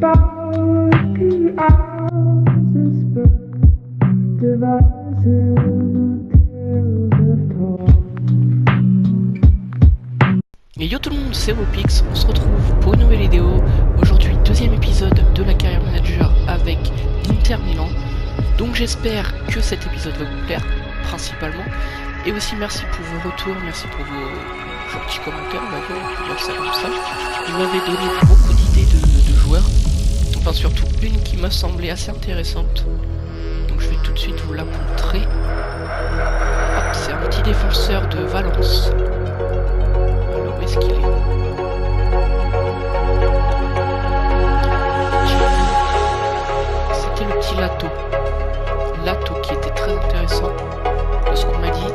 Et yo tout le monde, c'est Wopix, on se retrouve pour une nouvelle vidéo. Aujourd'hui, deuxième épisode de la carrière manager avec l'Inter Milan. Donc j'espère que cet épisode va vous plaire, principalement. Et aussi merci pour vos retours, merci pour vos gentils commentaires, on va dire ça comme ça. Vous m'avez donné beaucoup d'idées de joueurs. Enfin surtout une qui m'a semblé assez intéressante. Donc je vais tout de suite vous la montrer. Hop, c'est un petit défenseur de Valence. Alors où est-ce qu'il est? C'était le petit Lato. Lato qui était très intéressant de ce qu'on m'a dit.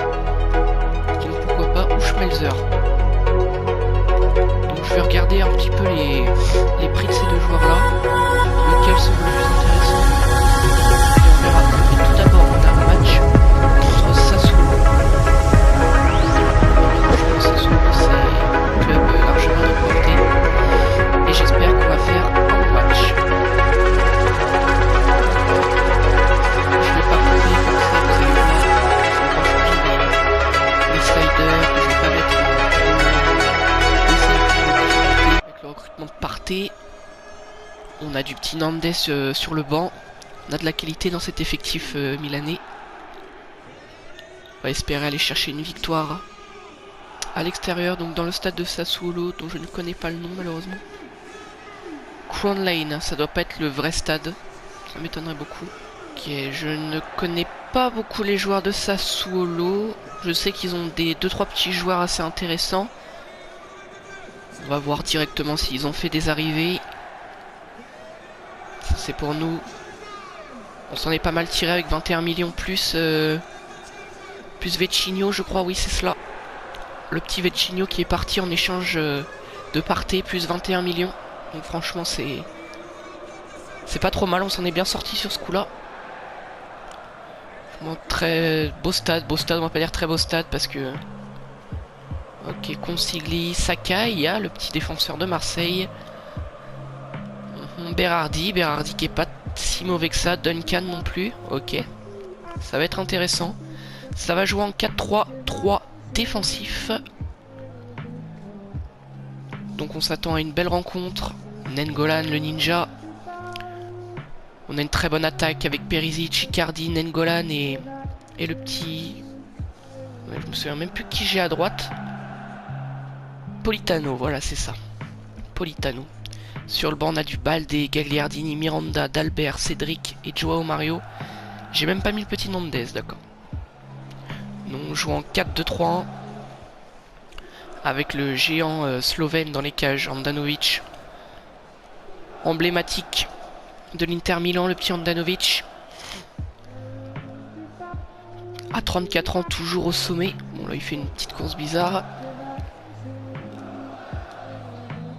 Donc pourquoi pas, ou Schmelzer. Donc je vais regarder un petit peu les prix de ces deux joueurs là. Lequel semble le plus intéressant. Et on verra. Mais tout d'abord on a un match contre Sassuolo. Franchement Sassuolo c'est un club largement de portée. Et j'espère qu'on va faire un bon match. Je vais pas couper comme ça, vous allez voir. Je vais pas changer les sliders, je vais pas mettre avec le recrutement de Partey. On a du petit Nandes sur le banc. On a de la qualité dans cet effectif milanais. On va espérer aller chercher une victoire à l'extérieur, donc dans le stade de Sassuolo, dont je ne connais pas le nom malheureusement. Crown Lane, ça doit pas être le vrai stade. Ça m'étonnerait beaucoup. Ok, je ne connais pas beaucoup les joueurs de Sassuolo. Je sais qu'ils ont des 2-3 petits joueurs assez intéressants. On va voir directement s'ils ont fait des arrivées. Ça c'est pour nous. On s'en est pas mal tiré avec 21 millions plus Vecchino, je crois, oui c'est cela. Le petit Vecchino qui est parti en échange de Partey, plus 21 millions. Donc franchement c'est pas trop mal, on s'en est bien sorti sur ce coup là. Très beau stade, on va pas dire très beau stade parce que... Ok, Consigli, Sakai, le petit défenseur de Marseille. Berardi qui est pas si mauvais que ça, Duncan non plus, ok. Ça va être intéressant. Ça va jouer en 4-3-3 défensif. Donc on s'attend à une belle rencontre. Nengolan, le ninja. On a une très bonne attaque avec Perisic, Icardi, Nengolan et le petit... Ouais, je me souviens même plus qui j'ai à droite. Politano, voilà c'est ça. Politano. Sur le banc on a du Balde, Gagliardini, Miranda, D'Albert, Cédric et Joao Mario. J'ai même pas mis le petit Nandes, d'accord. Donc on joue en 4-2-3-1. Avec le géant slovène dans les cages, Handanovic. Emblématique de l'Inter Milan, le petit Handanovic. À 34 ans, toujours au sommet. Bon là il fait une petite course bizarre.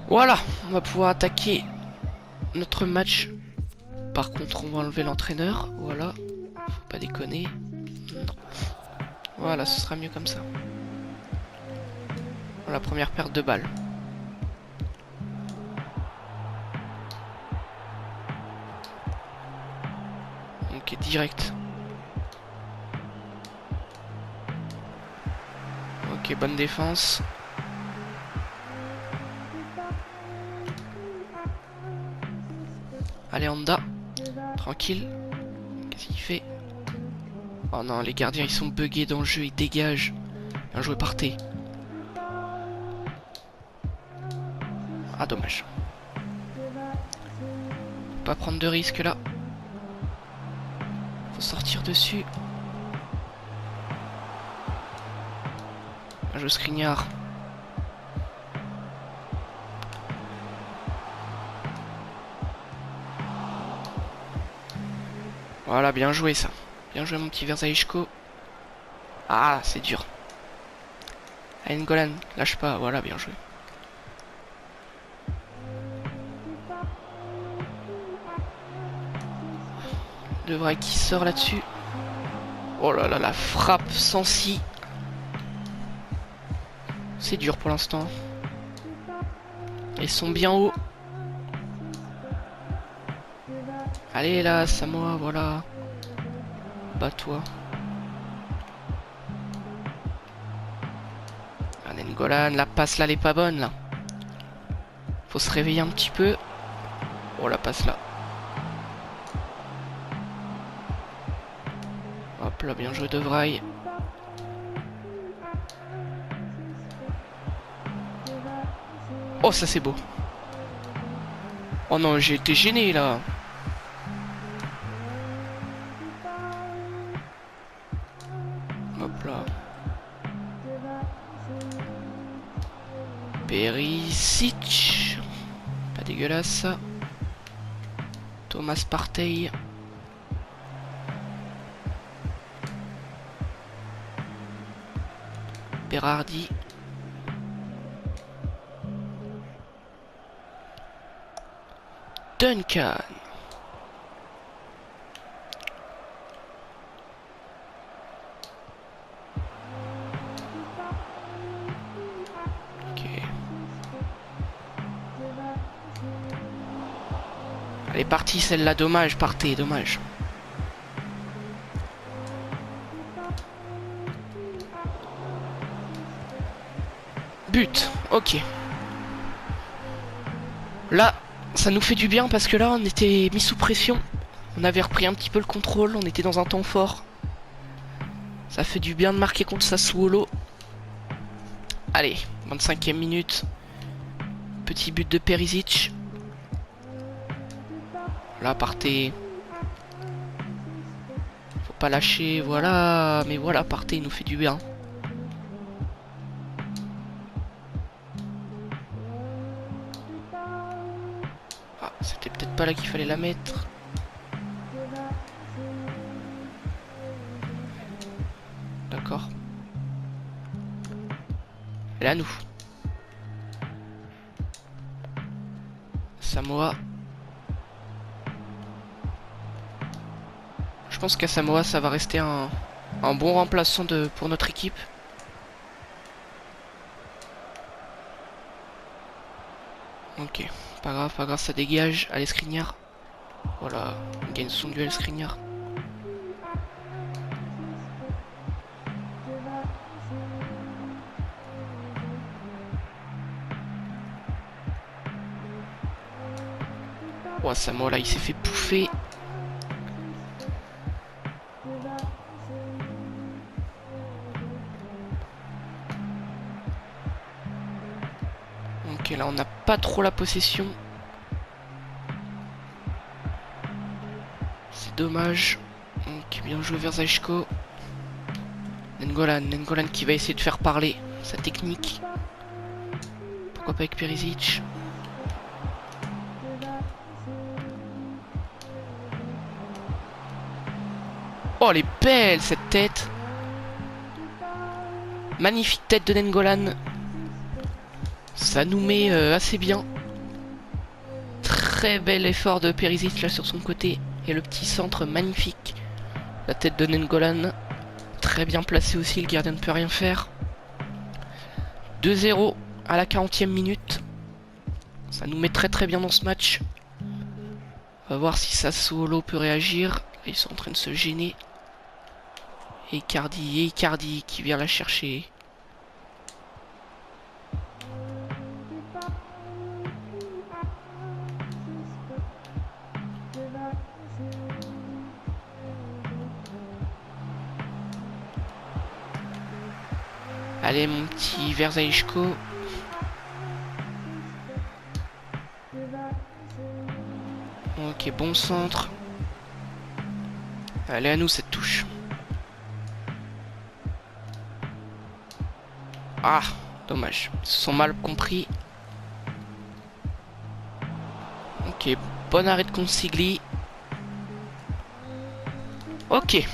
Voilà, on va pouvoir attaquer notre match. Par contre, on va enlever l'entraîneur. Voilà, faut pas déconner. Non. Voilà, ce sera mieux comme ça. La première perte de balles. Ok, direct. Ok, bonne défense. Allez, Honda. Tranquille. Qu'est-ce qu'il fait? Oh non, les gardiens ils sont buggés dans le jeu, ils dégagent. Bien joué, Partey. Ah, dommage. Faut pas prendre de risques là. Faut sortir dessus. Un jeu Skriniar. Voilà, bien joué ça. Bien joué mon petit Verzaïchko. Ah, c'est dur. N'Golan, lâche pas. Voilà, bien joué. De vrai qui sort là-dessus. Oh là là, la frappe sans scie. C'est dur pour l'instant. Ils sont bien hauts. Allez là, Samoa, voilà. Bats-toi. Ah, Nengolan, la passe là, elle est pas bonne là. Faut se réveiller un petit peu. Oh, la passe là. Hop là, bien joué de Vraille. Oh, ça c'est beau. Oh non, j'ai été gêné là. Hop là. Perisic. Pas dégueulasse ça. Thomas Partey. Berardi. Duncan. Ok. Elle est partie celle-là, dommage, Partey, dommage. But, ok. Là, ça nous fait du bien parce que là, on était mis sous pression. On avait repris un petit peu le contrôle, on était dans un temps fort. Ça fait du bien de marquer contre Sassuolo. Allez, 25e minute. Petit but de Perisic. Là, Partey. Faut pas lâcher, voilà. Mais voilà, Partey, il nous fait du bien. Ah, c'était peut-être pas là qu'il fallait la mettre. D'accord. Elle est à nous. Samoa. Je pense qu'à Samoa, ça va rester un bon remplaçant pour notre équipe. Ok, pas grave, ça dégage. Allez, Skriniar. Voilà, on gagne son duel, Skriniar. Oh, Samoa, là, il s'est fait bouffer. Ok, là, on n'a pas trop la possession. C'est dommage. Ok, bien joué vers Zajko. Nengolan qui va essayer de faire parler sa technique. Pourquoi pas avec Perisic. Oh, elle est belle cette tête. Magnifique tête de Nengolan. Ça nous met assez bien. Très bel effort de Perisic là sur son côté. Et le petit centre magnifique. La tête de Nengolan. Très bien placé aussi, le gardien ne peut rien faire. 2-0 à la 40e minute. Ça nous met très bien dans ce match. On va voir si Sassuolo peut réagir. Ils sont en train de se gêner. Et Icardi qui vient la chercher. Allez mon petit Verzaichko. Ok, bon centre. Allez à nous cette touche. Ah, dommage. Ils se sont mal compris. Ok, bon arrêt de Consigli. Ok.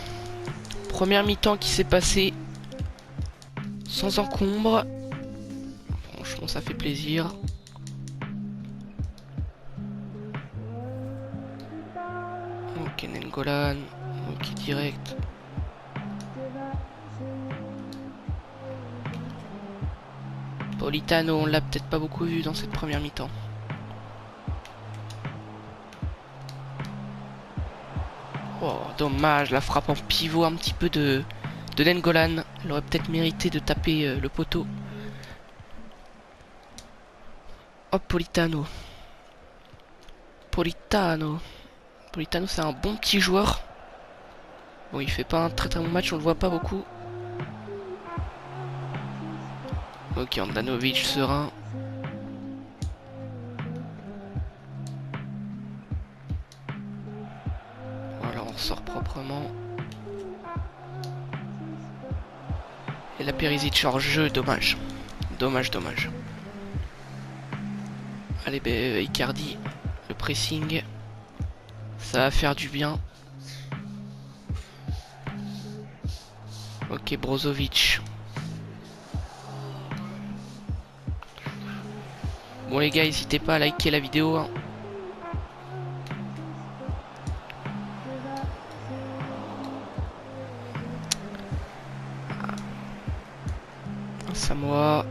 Première mi-temps qui s'est passée sans encombre. Franchement, ça fait plaisir. Ok, Nengolan. Ok, direct. Politano, on l'a peut-être pas beaucoup vu dans cette première mi-temps. Oh, dommage, la frappe en pivot un petit peu de Nengolan. Elle aurait peut-être mérité de taper le poteau. Hop, Politano. Politano, c'est un bon petit joueur. Bon, il fait pas un très bon match, on le voit pas beaucoup. Ok, Handanovic serein. Voilà, on sort proprement. Et la Perisic hors jeu, dommage. Dommage. Allez, Icardi, le pressing. Ça va faire du bien. Ok, Brozovic. Bon les gars, n'hésitez pas à liker la vidéo. Hein. Samoa.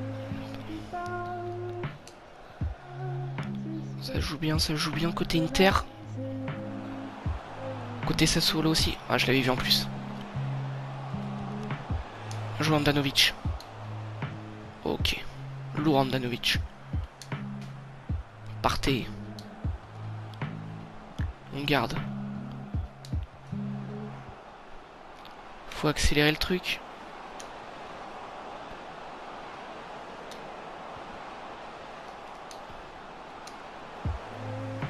Ça joue bien côté Inter. Côté Sassuolo aussi. Ah, je l'avais vu en plus. Joue Handanovic. Ok. Lourd Handanovic. Partez. On garde. Faut accélérer le truc.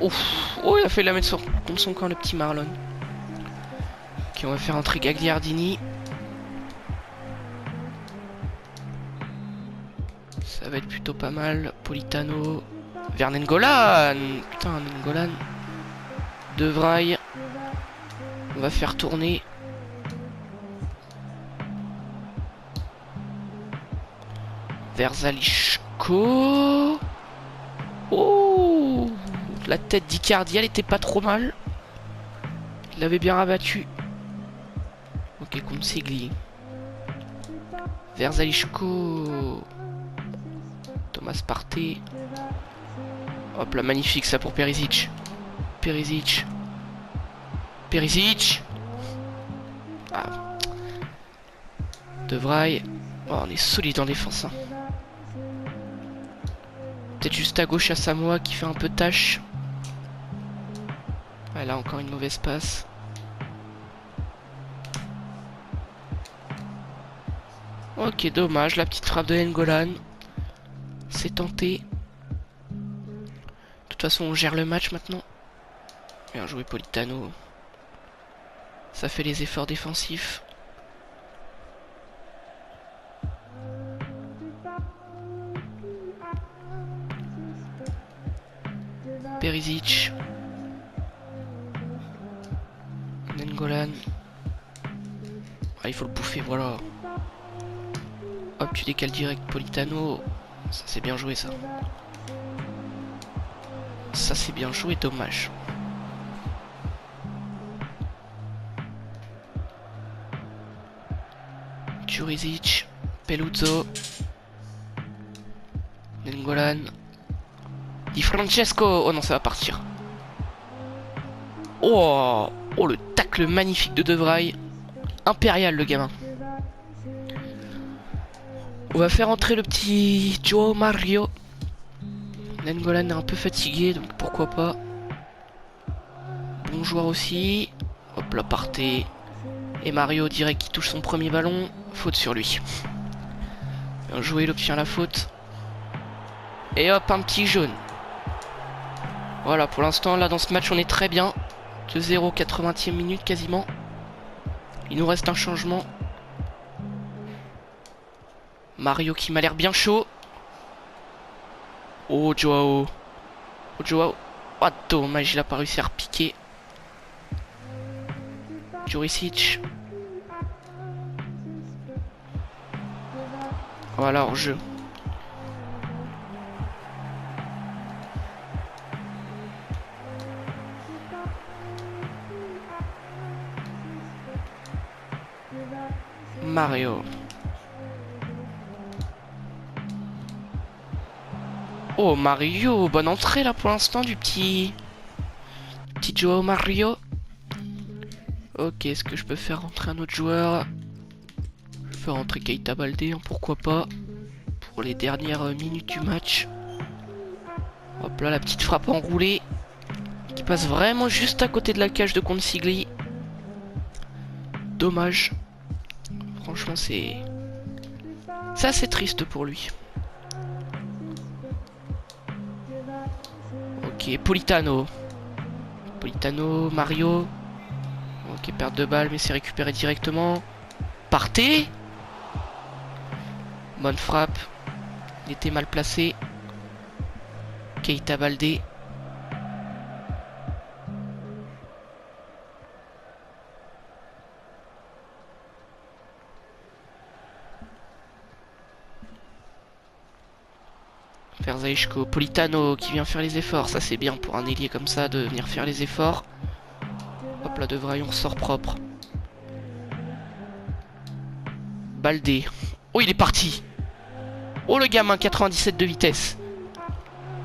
Ouf. Oh, il a fait la mettre contre son camp, le petit Marlon. Ok, on va faire entrer Gagliardini. Ça va être plutôt pas mal. Politano. Vers Nengolan. Putain, Nengolan. De Vrij. On va faire tourner. Vers Zalichko. Oh, la tête d'Icardi, elle était pas trop mal. Il l'avait bien rabattu. Ok, contre Sigli. Vers Zalichko. Thomas Partey. Hop là, magnifique ça pour Perisic. Perisic. Ah. De Vrij. Oh, on est solide en défense. Hein. Peut-être juste à gauche à Samoa qui fait un peu tâche. Ouais, là encore une mauvaise passe. Ok, dommage, la petite frappe de Nengolan. C'est tenté. De toute façon, on gère le match maintenant. Bien joué Politano. Ça fait les efforts défensifs. Perisic. Nengolan. Ah, il faut le bouffer, voilà. Hop, tu décales direct Politano. Ça, c'est bien joué, ça. Ça, c'est bien joué, dommage. Jurisic. Peluzzo. Nengolan. Di Francesco. Oh non, ça va partir. Oh, oh le tacle magnifique de Vrij. Impérial, le gamin. On va faire entrer le petit Joao Mario. Nengolan est un peu fatigué, donc pourquoi pas. Bon joueur aussi. Hop là, Partey. Et Mario direct qui touche son premier ballon. Faute sur lui. Bien joué, il obtient la faute. Et hop, un petit jaune. Voilà, pour l'instant, là, dans ce match, on est très bien. 2-0, 80e minute quasiment. Il nous reste un changement. Mario qui m'a l'air bien chaud. Oh, Joao. Oh, Joao. Oh, dommage, il a pas réussi à repiquer. Jurisic. Voilà, hors jeu. Mario. Oh, Mario. Bonne entrée là pour l'instant du petit Joao Mario. Ok, est-ce que je peux faire rentrer un autre joueur? Je peux rentrer Keita Baldé, hein, pourquoi pas. Pour les dernières minutes du match. Hop là, la petite frappe enroulée. Qui passe vraiment juste à côté de la cage de Consigli. Dommage. Franchement, c'est assez triste pour lui. Ok, Politano. Politano, Mario. Ok, perte de balle, mais c'est récupéré directement. Partez. Bonne frappe. Il était mal placé. Keita Baldé. Verzaishko, Politano qui vient faire les efforts. Ça c'est bien pour un ailier comme ça de venir faire les efforts. Hop là, De Vrij, on ressort propre. Baldé. Oh, il est parti. Oh, le gamin, 97 de vitesse.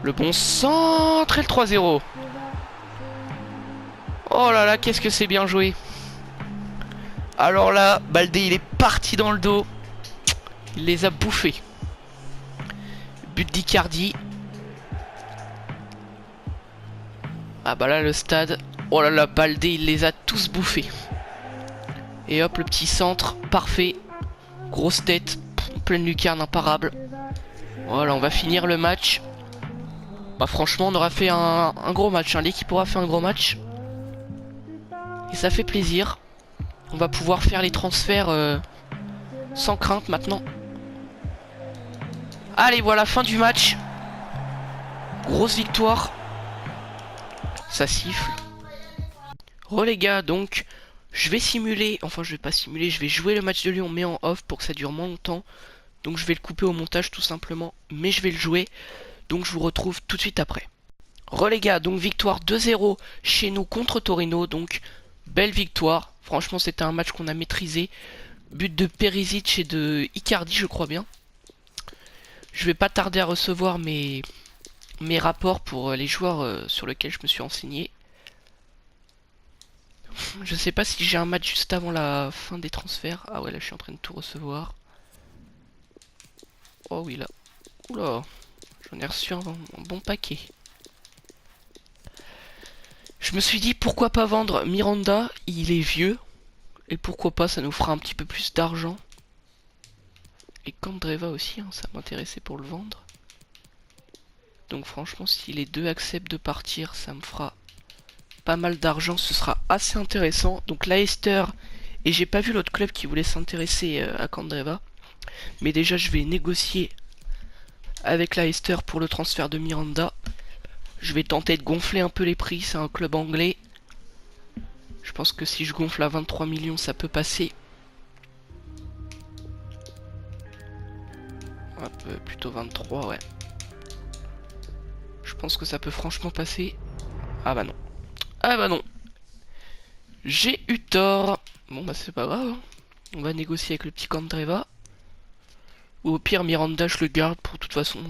Le bon centre et le 3-0. Oh là là, qu'est-ce que c'est bien joué. Alors là, Baldé, il est parti dans le dos. Il les a bouffés. But d'Icardi. Ah bah là, le stade. Oh là là, Baldé, il les a tous bouffés. Et hop, le petit centre, parfait. Grosse tête, pleine lucarne, imparable. Voilà, on va finir le match. Bah franchement, on aura fait un gros match. Hein. L'équipe aura fait un gros match. Et ça fait plaisir. On va pouvoir faire les transferts sans crainte maintenant. Allez, voilà, fin du match. Grosse victoire. Ça siffle. Les gars, donc, je vais simuler, enfin je vais pas simuler, je vais jouer le match de Lyon mais en off pour que ça dure moins longtemps. Donc je vais le couper au montage tout simplement, mais je vais le jouer. Donc je vous retrouve tout de suite après. Les gars, donc victoire 2-0 chez nous contre Torino, donc belle victoire. Franchement c'était un match qu'on a maîtrisé. But de Perisic et de Icardi je crois bien. Je vais pas tarder à recevoir mes rapports pour les joueurs sur lesquels je me suis renseigné. Je sais pas si j'ai un match juste avant la fin des transferts. Ah ouais, là je suis en train de tout recevoir. Oh oui là. Oula. J'en ai reçu un bon paquet. Je me suis dit pourquoi pas vendre Miranda. Il est vieux. Et pourquoi pas, ça nous fera un petit peu plus d'argent. Et Candreva aussi, hein, ça m'intéressait pour le vendre. Donc franchement, si les deux acceptent de partir, ça me fera pas mal d'argent. Ce sera assez intéressant. Donc Leicester, et j'ai pas vu l'autre club qui voulait s'intéresser à Candreva. Mais déjà, je vais négocier avec Leicester pour le transfert de Miranda. Je vais tenter de gonfler un peu les prix. C'est un club anglais. Je pense que si je gonfle à 23 millions, ça peut passer. Plutôt 23, ouais. Je pense que ça peut franchement passer. Ah bah non. Ah bah non. J'ai eu tort. Bon bah c'est pas grave. Hein. On va négocier avec le petit Candreva. Ou au pire Miranda je le garde pour toute façon.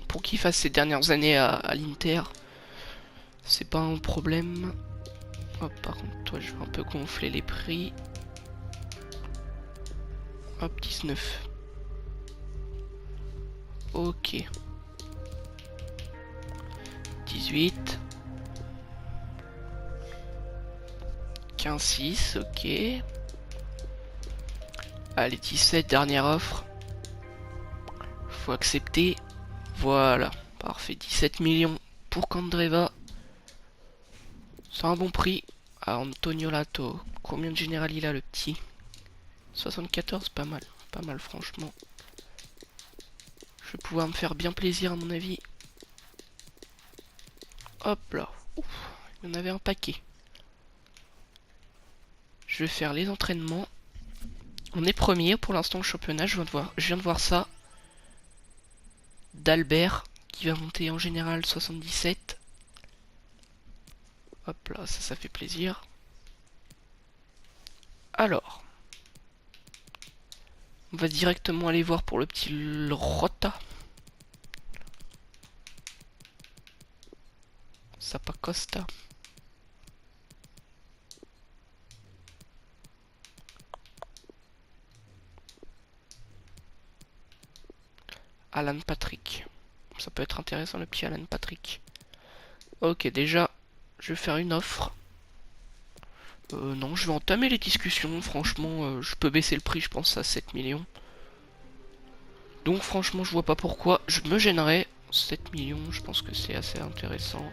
Pour qu'il fasse ses dernières années à l'Inter. C'est pas un problème. Hop, par contre toi je vais un peu gonfler les prix. Hop, 19. Ok. 18. 15-6, ok. Allez, 17, dernière offre. Faut accepter. Voilà, parfait. 17 millions pour Candreva. C'est un bon prix. Ah, Antonio Lato. Combien de général il a, le petit? 74, pas mal. Pas mal, franchement. Je vais pouvoir me faire bien plaisir, à mon avis. Hop là. Ouf, il y en avait un paquet. Je vais faire les entraînements. On est premier pour l'instant au championnat. Je viens de voir ça. D'Albert qui va monter en général 77. Hop là, ça fait plaisir. Alors, on va directement aller voir pour le petit Rota. Sapa Costa. Alan Patrick. Ça peut être intéressant le petit Alan Patrick. Ok, déjà, je vais faire une offre. Non, je vais entamer les discussions. Franchement, je peux baisser le prix, je pense, à 7 millions. Donc franchement, je vois pas pourquoi je me gênerais. 7 millions, je pense que c'est assez intéressant.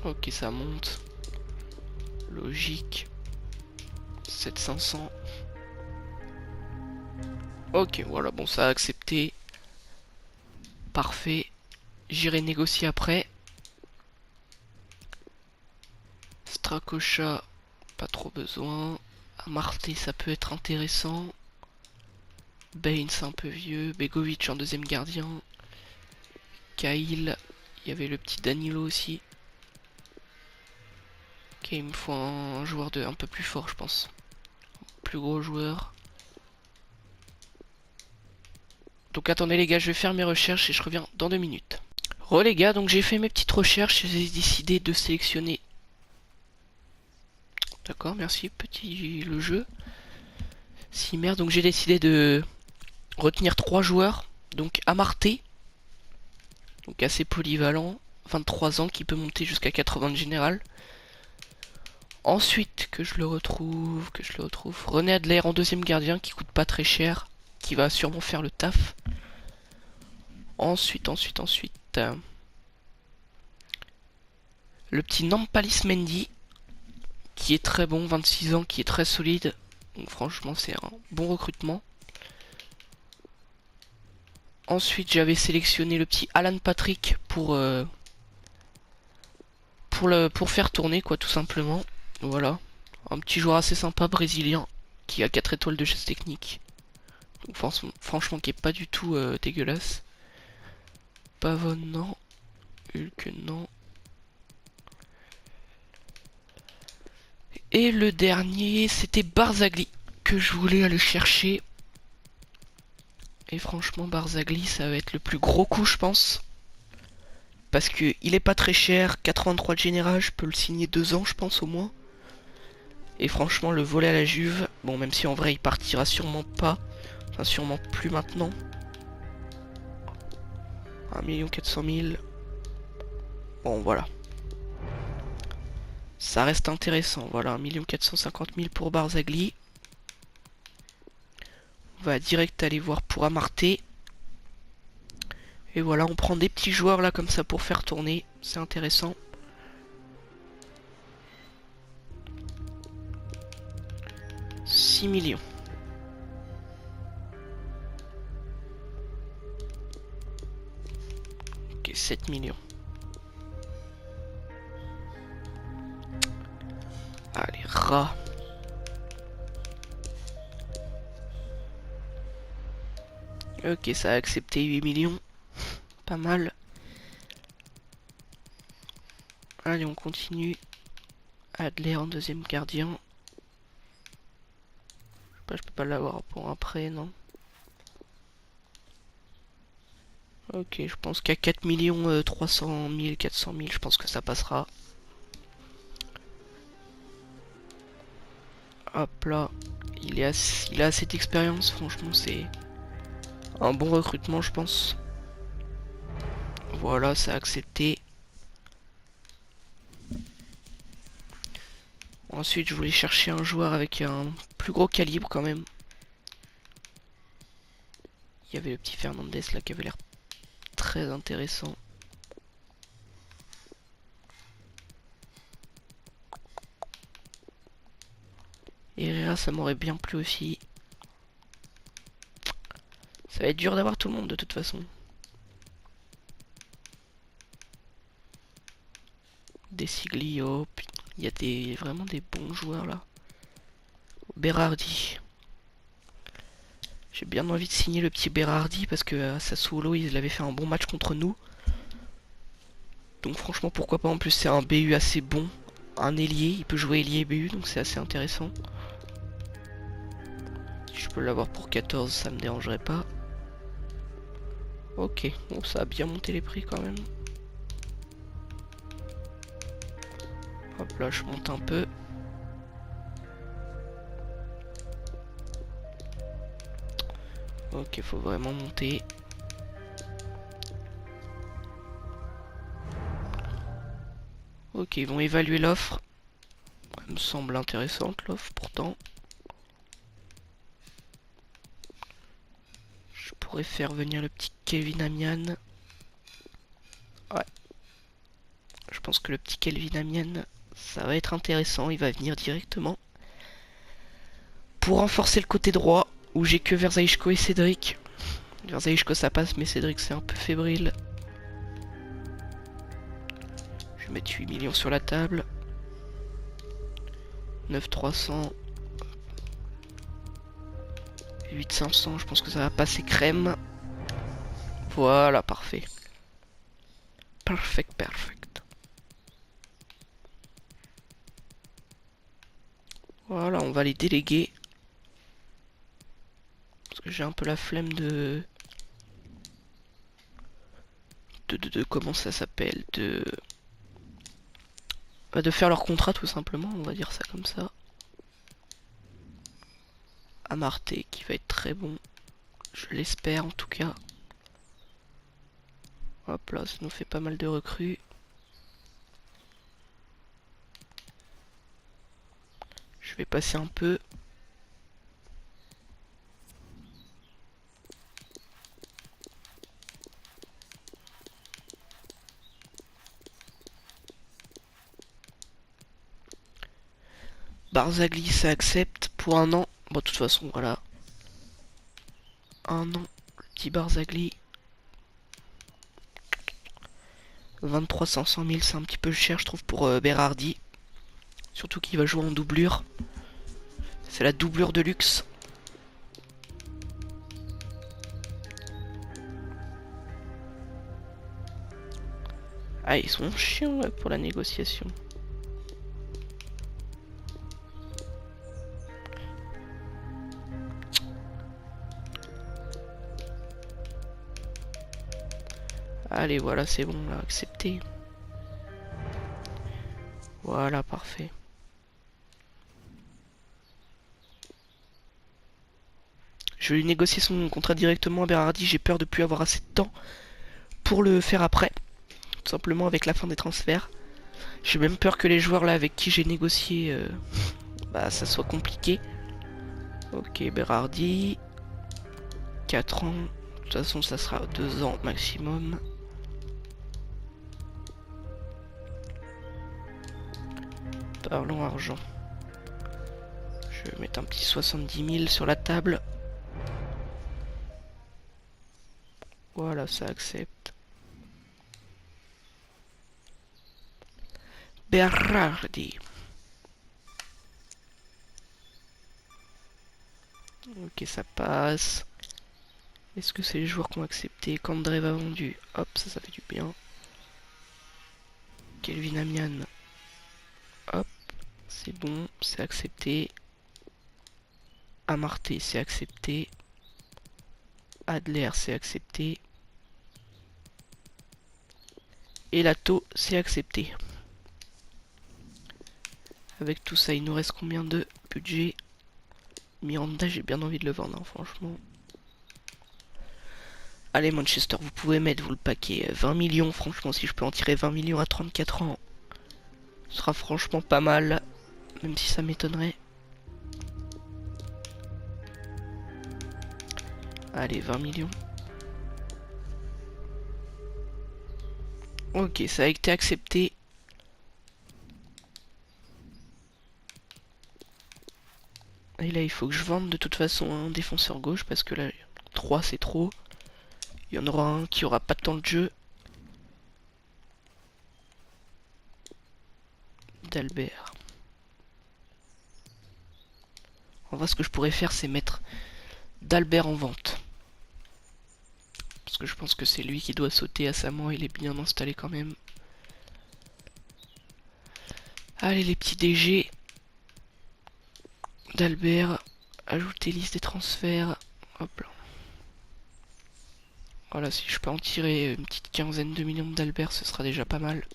Ok, ça monte. Logique. 7500. Ok, voilà, bon, ça a accepté. Parfait. J'irai négocier après. Strakosha, pas trop besoin. Amarté, ça peut être intéressant. Bain, c'est un peu vieux. Begovic en deuxième gardien. Kail. Il y avait le petit Danilo aussi. Ok, il me faut un joueur un peu plus fort, je pense. Plus gros joueur. Donc attendez les gars, je vais faire mes recherches et je reviens dans 2 minutes. Re les gars, donc j'ai fait mes petites recherches et j'ai décidé de sélectionner. D'accord, merci, petit le jeu. Simer, donc j'ai décidé de retenir 3 joueurs. Donc Amarté, donc assez polyvalent, 23 ans, qui peut monter jusqu'à 80 de général. Ensuite, que je le retrouve. René Adler en deuxième gardien, qui coûte pas très cher, qui va sûrement faire le taf. Ensuite, le petit Nampalis Mendy, qui est très bon, 26 ans, qui est très solide. Donc franchement, c'est un bon recrutement. Ensuite, j'avais sélectionné le petit Alan Patrick pour faire tourner, quoi, tout simplement. Voilà. Un petit joueur assez sympa, brésilien, qui a 4 étoiles de geste technique. Donc franchement, qui est pas du tout dégueulasse. Pavon, non. Hulk, non. Et le dernier, c'était Barzagli, que je voulais aller chercher. Et franchement, Barzagli, ça va être le plus gros coup, je pense. Parce que il est pas très cher, 83 de général, je peux le signer 2 ans, je pense, au moins. Et franchement, le voler à la Juve, bon, même si en vrai, il partira sûrement pas. Enfin, sûrement plus maintenant. 1 400 000. Bon, voilà. Ça reste intéressant. Voilà, 1 450 000 pour Barzagli. On va direct aller voir pour Amarté. Et voilà, on prend des petits joueurs là comme ça pour faire tourner. C'est intéressant. « 6 millions. Ok, 7 millions. Allez, rat. Ok, ça a accepté 8 millions. Pas mal. Allez, on continue. Adler en deuxième gardien. Je peux pas l'avoir pour après, non. Ok, je pense qu'à 4 millions 300 000, 400 000, je pense que ça passera. Hop là. Il a assez d'expérience, franchement, c'est un bon recrutement, je pense. Voilà, ça a accepté. Ensuite, je voulais chercher un joueur avec un plus gros calibre quand même. Il y avait le petit Fernandez là qui avait l'air très intéressant. Herrera, ça m'aurait bien plu aussi. Ça va être dur d'avoir tout le monde de toute façon. Desiglio, il y a vraiment des bons joueurs là. Berardi. J'ai bien envie de signer le petit Berardi parce que Sassuolo, il avait fait un bon match contre nous. Donc franchement, pourquoi pas. En plus, c'est un BU assez bon. Un ailier, il peut jouer ailier et BU, donc c'est assez intéressant. Si je peux l'avoir pour 14, ça me dérangerait pas. Ok, bon, ça a bien monté les prix quand même. Hop là, je monte un peu. Ok, faut vraiment monter. Ok, ils vont évaluer l'offre. Elle me semble intéressante l'offre pourtant. Je pourrais faire venir le petit Kelvin Amian. Ouais. Je pense que le petit Kelvin Amian, ça va être intéressant. Il va venir directement. Pour renforcer le côté droit, où j'ai que Verzaïchko et Cédric. Verzaïchko ça passe, mais Cédric c'est un peu fébrile. Je vais mettre 8 millions sur la table. 9300. 8500, je pense que ça va passer crème. Voilà, parfait. Perfect, perfect. Voilà, on va les déléguer. Parce que j'ai un peu la flemme de comment ça s'appelle, de faire leur contrat tout simplement, on va dire ça comme ça. Amarté qui va être très bon, je l'espère en tout cas. Hop là, ça nous fait pas mal de recrues. Je vais passer un peu. Barzagli ça accepte pour un an. Bon de toute façon voilà. Un an, le petit Barzagli. 23 500 000 c'est un petit peu cher je trouve pour Berardi. Surtout qu'il va jouer en doublure. C'est la doublure de luxe. Ah ils sont chiants ouais, pour la négociation. Allez, voilà, c'est bon, là, accepté. Voilà, parfait. Je vais lui négocier son contrat directement à Berardi. J'ai peur de plus avoir assez de temps pour le faire après. Tout simplement avec la fin des transferts. J'ai même peur que les joueurs là avec qui j'ai négocié, bah ça soit compliqué. Ok, Berardi. 4 ans. De toute façon, ça sera 2 ans maximum. Parlons argent. Je vais mettre un petit 70 000 sur la table. Voilà, ça accepte. Berardi. Ok, ça passe. Est-ce que c'est les joueurs qui ont accepté? Kandrev a vendu. Hop, ça fait du bien. Kelvin Amian. Hop, c'est bon, c'est accepté. Amarté, c'est accepté. Adler, c'est accepté. Et Lato, c'est accepté. Avec tout ça, il nous reste combien de budget? Miranda, j'ai bien envie de le vendre, hein, franchement. Allez, Manchester, vous pouvez mettre, vous, le paquet. 20 millions, franchement, si je peux en tirer 20 millions à 34 ans, ce sera franchement pas mal. Même si ça m'étonnerait. Allez, 20 millions. Ok, ça a été accepté. Et là, il faut que je vende de toute façon un défenseur gauche parce que là, 3 c'est trop. Il y en aura un qui aura pas de temps de jeu. D'Albert. En vrai, ce que je pourrais faire, c'est mettre d'Albert en vente. Parce que je pense que c'est lui qui doit sauter à sa mort. Il est bien installé quand même. Allez, les petits DG. D'Albert. Ajouter liste des transferts. Hop là. Voilà, si je peux en tirer une petite quinzaine de millions d'Albert, ce sera déjà pas mal.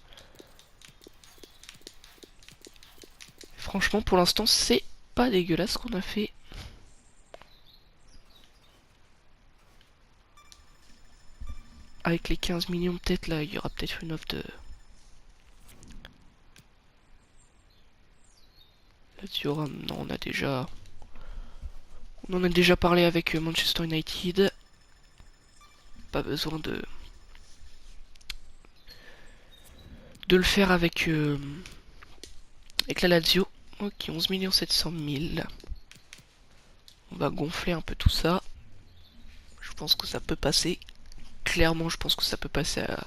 Franchement, pour l'instant, c'est pas dégueulasse ce qu'on a fait. avec les 15 millions peut-être là, il y aura peut-être une offre de... Lazio, non, on a déjà... On en a déjà parlé avec Manchester United. Pas besoin de le faire avec la Lazio. Ok, 11 700 000. On va gonfler un peu tout ça. Je pense que ça peut passer. Clairement, je pense que ça peut passer à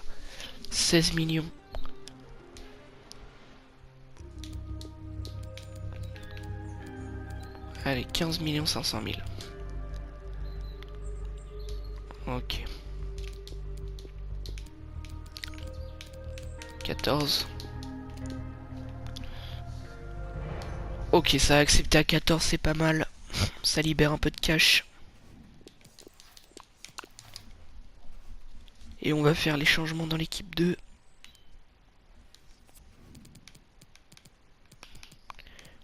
16 millions. Allez, 15 500 000. Ok. 14. Ok, ça a accepté à 14, c'est pas mal. Ça libère un peu de cash. Et on va faire les changements dans l'équipe 2.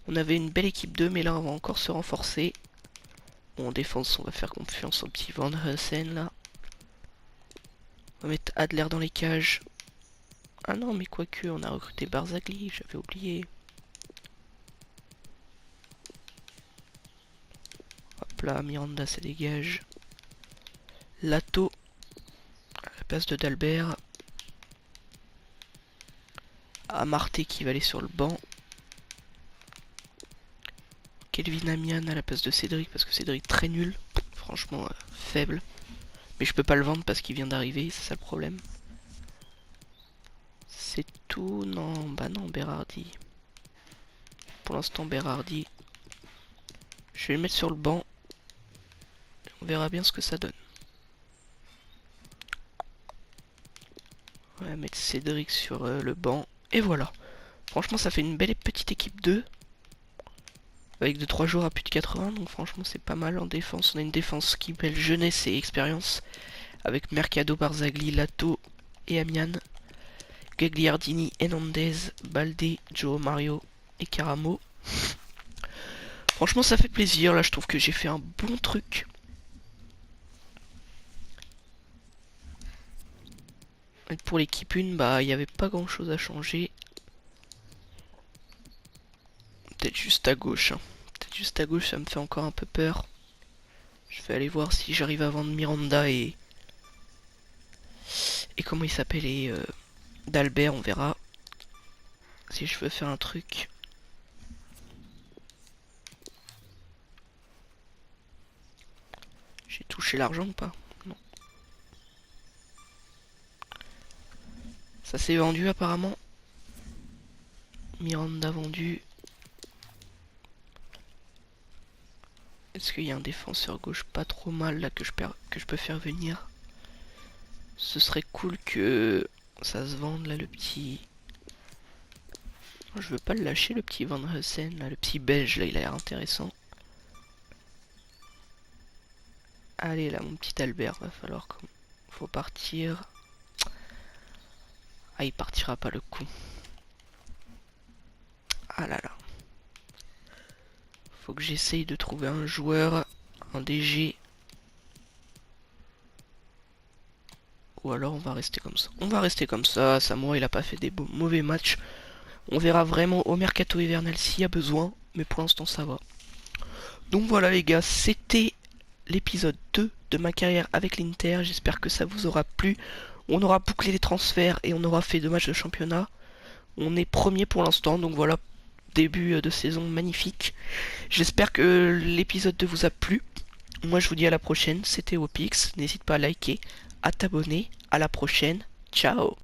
On avait une belle équipe 2, mais là on va encore se renforcer. Bon, en défense, on va faire confiance au petit Van Heusen là. On va mettre Adler dans les cages. Ah non, mais quoique, on a recruté Barzagli, j'avais oublié. Hop là, Miranda ça dégage. Lato à la place de Dalbert. Amarté qui va aller sur le banc. Kelvin Amian à la place de Cédric parce que Cédric très nul. Franchement faible. Mais je peux pas le vendre parce qu'il vient d'arriver, c'est ça le problème. C'est tout. Non, bah non, Berardi. Pour l'instant Berardi. Je vais le mettre sur le banc. On verra bien ce que ça donne. On va mettre Cédric sur le banc. Et voilà. Franchement ça fait une belle petite équipe 2. Avec 2-3 joueurs à plus de 80. Donc franchement c'est pas mal en défense. On a une défense qui mêle jeunesse et expérience. Avec Mercado, Barzagli, Lato et Amian. Gagliardini, Hernandez, Balde, Joe Mario et Caramo. Franchement ça fait plaisir. Là je trouve que j'ai fait un bon truc. Et pour l'équipe 1, bah il n'y avait pas grand chose à changer. Peut-être juste à gauche. Hein. Peut-être juste à gauche, ça me fait encore un peu peur. Je vais aller voir si j'arrive à vendre Miranda et comment il s'appelle et d'Albert, on verra. Si je veux faire un truc. J'ai touché l'argent ou pas? Non. Ça s'est vendu apparemment. Miranda vendu. Est-ce qu'il y a un défenseur gauche pas trop mal là que je peux faire venir? Ce serait cool que ça se vende là, le petit... Je veux pas le lâcher, le petit Van Heusen là, le petit belge là, il a l'air intéressant. Allez là, mon petit Albert, va falloir qu'on... Faut partir. Ah, il partira pas le coup. Ah là là. Faut que j'essaye de trouver un joueur, un DG. Ou alors on va rester comme ça. On va rester comme ça. Samoa il a pas fait des mauvais matchs. On verra vraiment au mercato hivernal s'il y a besoin. Mais pour l'instant ça va. Donc voilà les gars, c'était l'épisode 2 de ma carrière avec l'Inter. J'espère que ça vous aura plu. On aura bouclé les transferts et on aura fait 2 matchs de championnat. On est premier pour l'instant, donc voilà, début de saison magnifique. J'espère que l'épisode 2 vous a plu. Moi je vous dis à la prochaine, c'était Opix. N'hésite pas à liker, à t'abonner. À la prochaine, ciao.